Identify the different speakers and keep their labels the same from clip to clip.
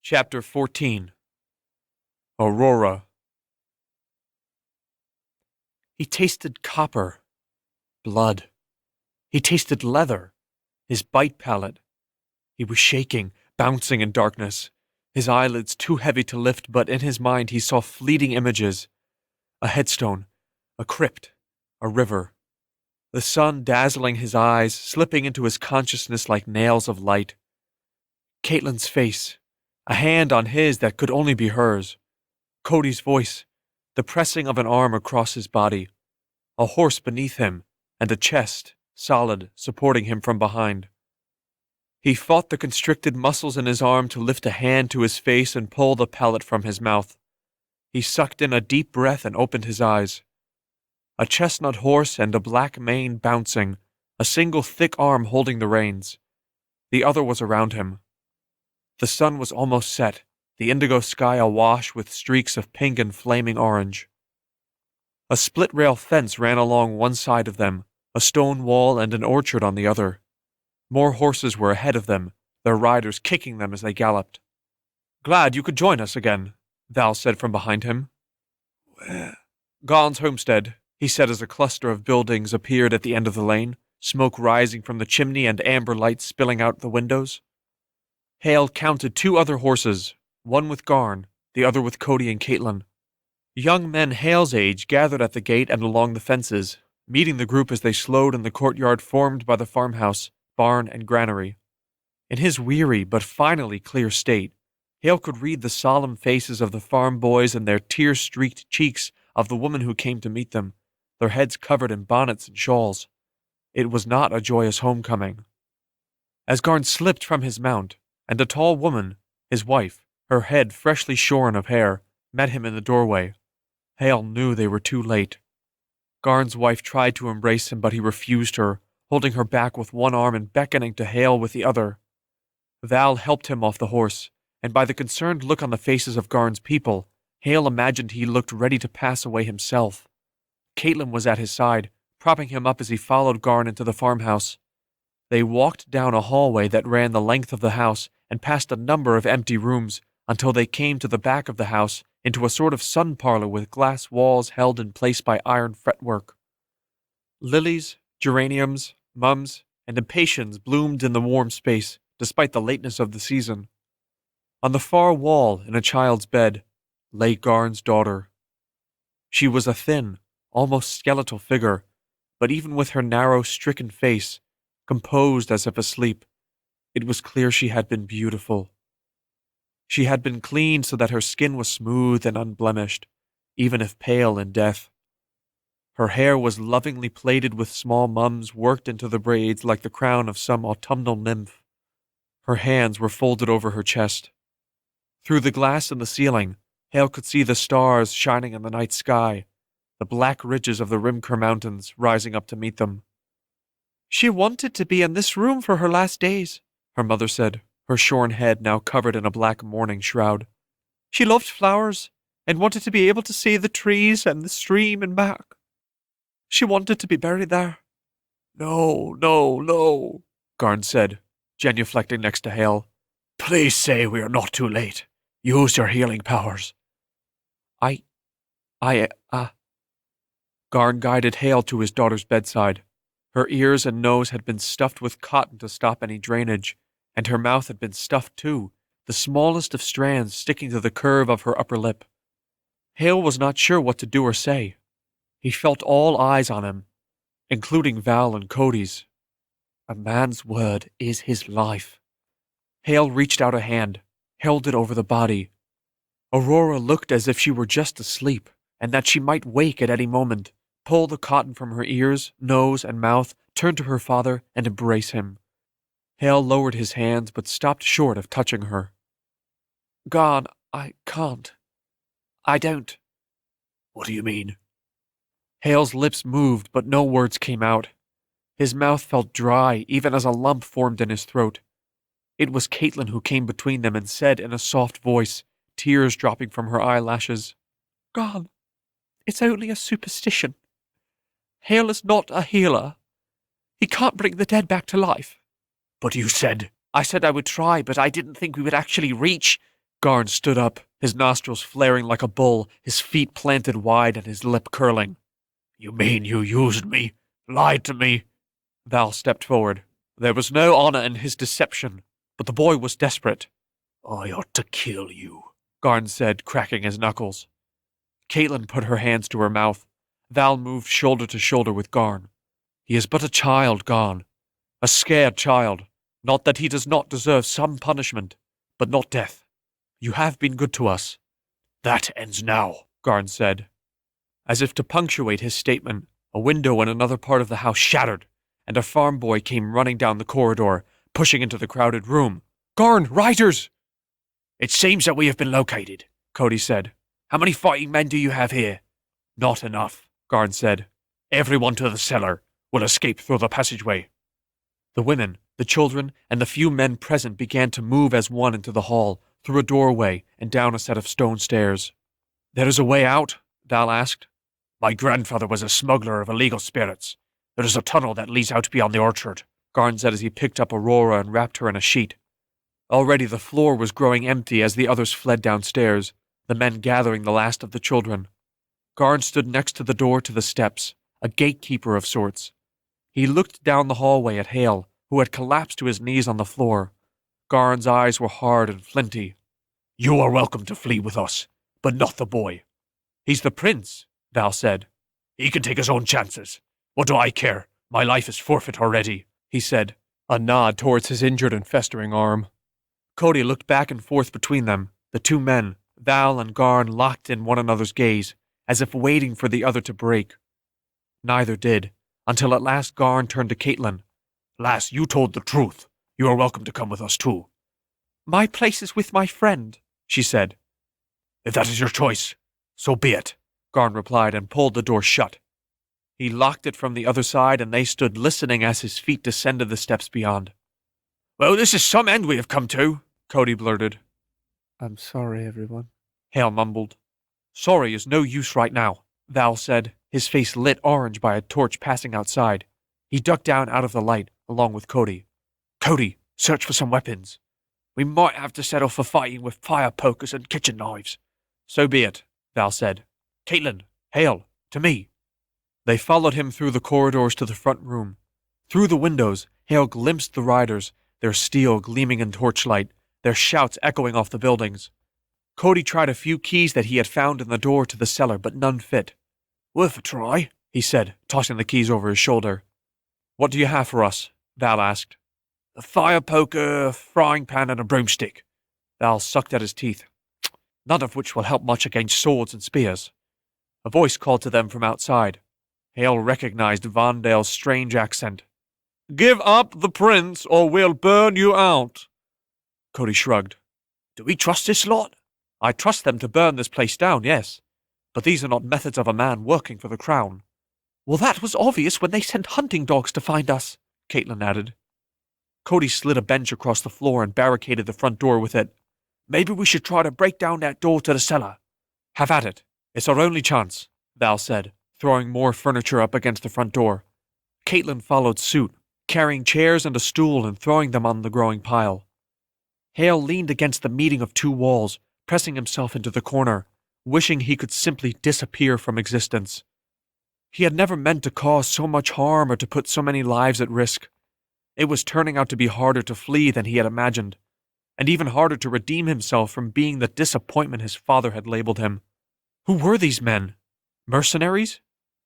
Speaker 1: Chapter 14. Aurora. He tasted copper, blood. He tasted leather, his bite palate. He was shaking, bouncing in darkness, his eyelids too heavy to lift, but in his mind he saw fleeting images. A headstone, a crypt, a river. The sun dazzling his eyes, slipping into his consciousness like nails of light. Caitlin's face, a hand on his that could only be hers. Cody's voice, the pressing of an arm across his body. A horse beneath him, and a chest, solid, supporting him from behind. He fought the constricted muscles in his arm to lift a hand to his face and pull the pellet from his mouth. He sucked in a deep breath and opened his eyes. A chestnut horse and a black mane bouncing, a single thick arm holding the reins. The other was around him. The sun was almost set, the indigo sky awash with streaks of pink and flaming orange. A split-rail fence ran along one side of them, a stone wall and an orchard on the other. More horses were ahead of them, their riders kicking them as they galloped. "Glad you could join us again," Val said from behind him. "Where?" "Garn's homestead," he said as a cluster of buildings appeared at the end of the lane, smoke rising from the chimney and amber light spilling out the windows. Haille counted 2 other horses, one with Garn, the other with Cody and Caitlin. Young men Haille's age gathered at the gate and along the fences, meeting the group as they slowed in the courtyard formed by the farmhouse, barn, and granary. In his weary but finally clear state, Haille could read the solemn faces of the farm boys and their tear-streaked cheeks of the women who came to meet them, their heads covered in bonnets and shawls. It was not a joyous homecoming. As Garn slipped from his mount, and a tall woman, his wife, her head freshly shorn of hair, met him in the doorway, Haille knew they were too late. Garn's wife tried to embrace him, but he refused her, holding her back with one arm and beckoning to Haille with the other. Val helped him off the horse, and by the concerned look on the faces of Garn's people, Haille imagined he looked ready to pass away himself. Caitlin was at his side, propping him up as he followed Garn into the farmhouse. They walked down a hallway that ran the length of the house and past a number of empty rooms until they came to the back of the house into a sort of sun parlor with glass walls held in place by iron fretwork. Lilies, geraniums, mums, and impatiens bloomed in the warm space, despite the lateness of the season. On the far wall, in a child's bed, lay Garn's daughter. She was a thin, almost skeletal figure, but even with her narrow, stricken face, composed as if asleep, it was clear she had been beautiful. She had been cleaned so that her skin was smooth and unblemished, even if pale in death. Her hair was lovingly plaited with small mums worked into the braids like the crown of some autumnal nymph. Her hands were folded over her chest. Through the glass in the ceiling, Haille could see the stars shining in the night sky, the black ridges of the Rimker Mountains rising up to meet them. "She wanted to be in this room for her last days," her mother said, her shorn head now covered in a black mourning shroud. "She loved flowers, and wanted to be able to see the trees and the stream and back. She wanted to be buried there." "No, no, no," Garn said, genuflecting next to Haille. "Please say we are not too late. Use your healing powers." Garn guided Haille to his daughter's bedside. Her ears and nose had been stuffed with cotton to stop any drainage, and her mouth had been stuffed too, the smallest of strands sticking to the curve of her upper lip. Haille was not sure what to do or say. He felt all eyes on him, including Val and Cody's. A man's word is his life. Haille reached out a hand, held it over the body. Aurora looked as if she were just asleep, and that she might wake at any moment, pull the cotton from her ears, nose, and mouth, turn to her father, and embrace him. Haille lowered his hands, but stopped short of touching her. "Garn, I can't. I don't." "What do you mean?" Haille's lips moved, but no words came out. His mouth felt dry, even as a lump formed in his throat. It was Caitlin who came between them and said in a soft voice, tears dropping from her eyelashes, "Garn, it's only a superstition. Haille is not a healer. He can't bring the dead back to life." "But you said—" "I said I would try, but I didn't think we would actually reach—" Garn stood up, his nostrils flaring like a bull, his feet planted wide and his lip curling. "You mean you used me? Lied to me?" Val stepped forward. There was no honor in his deception, but the boy was desperate. "I ought to kill you," Garn said, cracking his knuckles. Caitlin put her hands to her mouth. Val moved shoulder to shoulder with Garn. He is but a child, Garn. A scared child. Not that he does not deserve some punishment, but not death. You have been good to us. That ends now, Garn said. As if to punctuate his statement, a window in another part of the house shattered, and a farm boy came running down the corridor, pushing into the crowded room. "Garn, riders!" "It seems that we have been located," Cody said. "How many fighting men do you have here?" "Not enough," Garn said. "Everyone to the cellar. Will escape through the passageway." The women, the children, and the few men present began to move as one into the hall, through a doorway and down a set of stone stairs. "There is a way out?" Val asked. "My grandfather was a smuggler of illegal spirits. There is a tunnel that leads out beyond the orchard," Garn said as he picked up Aurora and wrapped her in a sheet. Already the floor was growing empty as the others fled downstairs, the men gathering the last of the children. Garn stood next to the door to the steps, a gatekeeper of sorts. He looked down the hallway at Haille, who had collapsed to his knees on the floor. Garn's eyes were hard and flinty. "You are welcome to flee with us, but not the boy." "He's the prince," Val said. "He can take his own chances. What do I care? My life is forfeit already," he said, a nod towards his injured and festering arm. Cody looked back and forth between them, the two men, Val and Garn, locked in one another's gaze, as if waiting for the other to break. Neither did, until at last Garn turned to Caitlin. "Lass, you told the truth. You are welcome to come with us too." "My place is with my friend," she said. "If that is your choice, so be it," Garn replied and pulled the door shut. He locked it from the other side and they stood listening as his feet descended the steps beyond. "Well, this is some end we have come to," Cody blurted. "I'm sorry, everyone," Haille mumbled. "Sorry is no use right now," Val said, his face lit orange by a torch passing outside. He ducked down out of the light, along with Cody. "Cody, search for some weapons. We might have to settle for fighting with fire pokers and kitchen knives." "So be it," Val said. "Caitlin, Haille, to me." They followed him through the corridors to the front room. Through the windows, Haille glimpsed the riders, their steel gleaming in torchlight, their shouts echoing off the buildings. Cody tried a few keys that he had found in the door to the cellar, but none fit. "Worth a try," he said, tossing the keys over his shoulder. "What do you have for us?" Val asked. "A fire poker, a frying pan, and a broomstick." Val sucked at his teeth. "None of which will help much against swords and spears." A voice called to them from outside. Haille recognized Vondale's strange accent. "Give up the prince, or we'll burn you out." Cody shrugged. "Do we trust this lot?" "I trust them to burn this place down, yes. But these are not methods of a man working for the crown." "Well, that was obvious when they sent hunting dogs to find us," Caitlin added. Cody slid a bench across the floor and barricaded the front door with it. "Maybe we should try to break down that door to the cellar." "Have at it. It's our only chance," Val said, throwing more furniture up against the front door. Caitlin followed suit, carrying chairs and a stool and throwing them on the growing pile. Haille leaned against the meeting of two walls, pressing himself into the corner, wishing he could simply disappear from existence. He had never meant to cause so much harm or to put so many lives at risk. It was turning out to be harder to flee than he had imagined, and even harder to redeem himself from being the disappointment his father had labeled him. Who were these men? Mercenaries?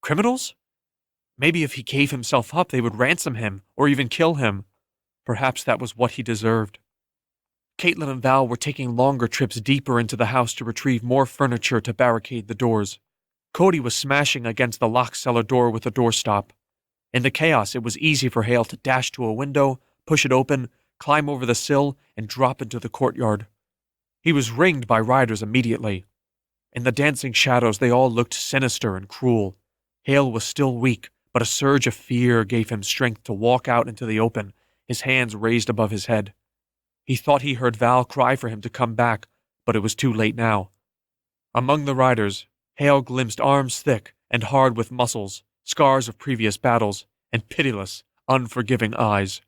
Speaker 1: Criminals? Maybe if he gave himself up, they would ransom him or even kill him. Perhaps that was what he deserved. Caitlin and Val were taking longer trips deeper into the house to retrieve more furniture to barricade the doors. Cody was smashing against the locked cellar door with a doorstop. In the chaos, it was easy for Haille to dash to a window, push it open, climb over the sill, and drop into the courtyard. He was ringed by riders immediately. In the dancing shadows, they all looked sinister and cruel. Haille was still weak, but a surge of fear gave him strength to walk out into the open, his hands raised above his head. He thought he heard Val cry for him to come back, but it was too late now. Among the riders, Haille glimpsed arms thick and hard with muscles, scars of previous battles, and pitiless, unforgiving eyes.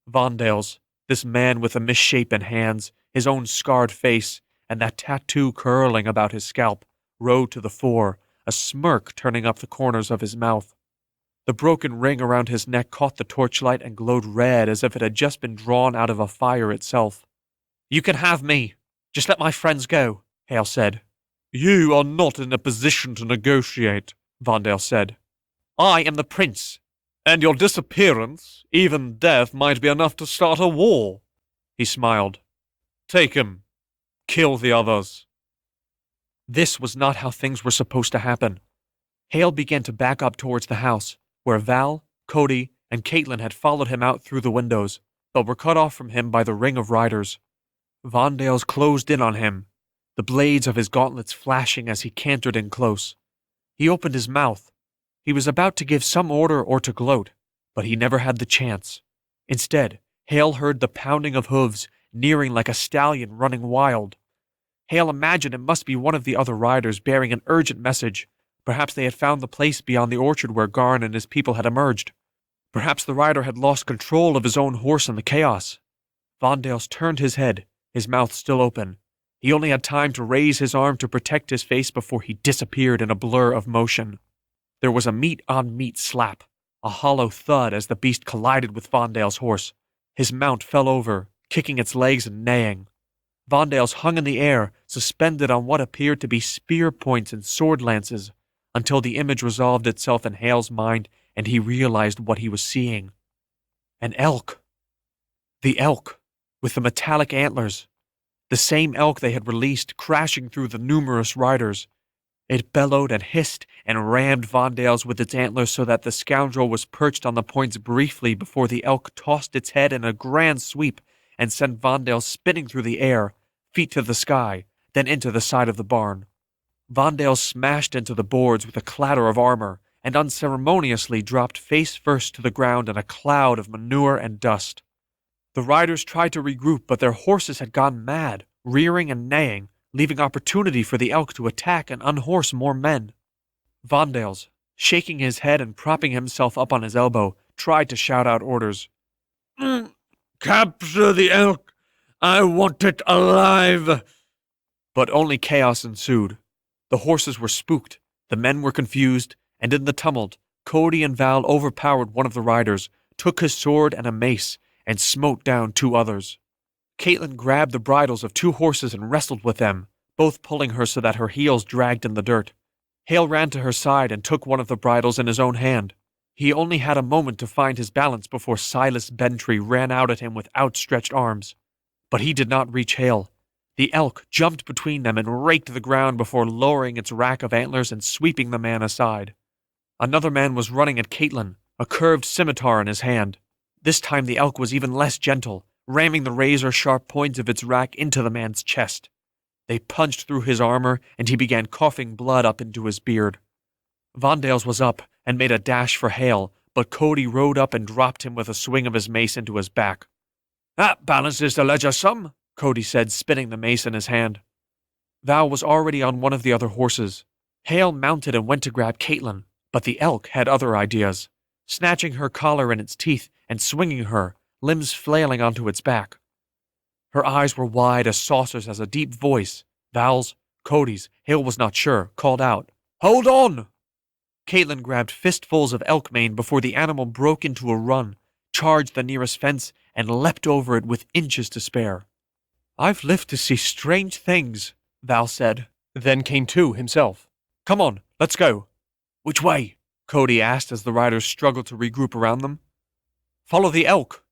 Speaker 1: Vondale's, this man with the misshapen hands, his own scarred face, and that tattoo curling about his scalp, rode to the fore, a smirk turning up the corners of his mouth. The broken ring around his neck caught the torchlight and glowed red as if it had just been drawn out of a fire itself. "You can have me. Just let my friends go," Haille said. "You are not in a position to negotiate," Vondale said. "I am the prince, and your disappearance, even death, might be enough to start a war." He smiled. "Take him. Kill the others." This was not how things were supposed to happen. Haille began to back up towards the house, where Val, Cody, and Caitlin had followed him out through the windows, but were cut off from him by the ring of riders. Vondale's closed in on him, the blades of his gauntlets flashing as he cantered in close. He opened his mouth. He was about to give some order or to gloat, but he never had the chance. Instead, Haille heard the pounding of hooves, nearing like a stallion running wild. Haille imagined it must be one of the other riders bearing an urgent message. Perhaps they had found the place beyond the orchard where Garn and his people had emerged. Perhaps the rider had lost control of his own horse in the chaos. Vondale turned his head, his mouth still open. He only had time to raise his arm to protect his face before he disappeared in a blur of motion. There was a meat-on-meat slap, a hollow thud as the beast collided with Vondale's horse. His mount fell over, kicking its legs and neighing. Vondale's hung in the air, suspended on what appeared to be spear points and sword lances, until the image resolved itself in Haille's mind and he realized what he was seeing. An elk. The elk, with the metallic antlers. The same elk they had released, crashing through the numerous riders. It bellowed and hissed and rammed Vondale's with its antlers so that the scoundrel was perched on the points briefly before the elk tossed its head in a grand sweep and sent Vondale spinning through the air, feet to the sky, then into the side of the barn. Vondale smashed into the boards with a clatter of armor and unceremoniously dropped face first to the ground in a cloud of manure and dust. The riders tried to regroup, but their horses had gone mad, rearing and neighing, leaving opportunity for the elk to attack and unhorse more men. Vondale, shaking his head and propping himself up on his elbow, tried to shout out orders. "Capture the elk! I want it alive!" But only chaos ensued. The horses were spooked, the men were confused, and in the tumult, Cody and Val overpowered one of the riders, took his sword and a mace, and smote down two others. Caitlin grabbed the bridles of two horses and wrestled with them, both pulling her so that her heels dragged in the dirt. Haille ran to her side and took one of the bridles in his own hand. He only had a moment to find his balance before Silas Bentry ran out at him with outstretched arms. But he did not reach Haille. The elk jumped between them and raked the ground before lowering its rack of antlers and sweeping the man aside. Another man was running at Caitlin, a curved scimitar in his hand. This time the elk was even less gentle, ramming the razor-sharp points of its rack into the man's chest. They punched through his armor, and he began coughing blood up into his beard. Vondale's was up and made a dash for Haille, but Cody rode up and dropped him with a swing of his mace into his back. "That balances the ledger some," Cody said, spinning the mace in his hand. Val was already on one of the other horses. Haille mounted and went to grab Caitlin, but the elk had other ideas, snatching her collar in its teeth and swinging her, limbs flailing onto its back. Her eyes were wide as saucers as a deep voice, Val's, Cody's, Haille was not sure, called out, "Hold on!" Caitlin grabbed fistfuls of elk mane before the animal broke into a run, charged the nearest fence, and leapt over it with inches to spare. "I've lived to see strange things," Val said, then came to himself. "Come on, let's go." "Which way?" Cody asked as the riders struggled to regroup around them. "Follow the elk,"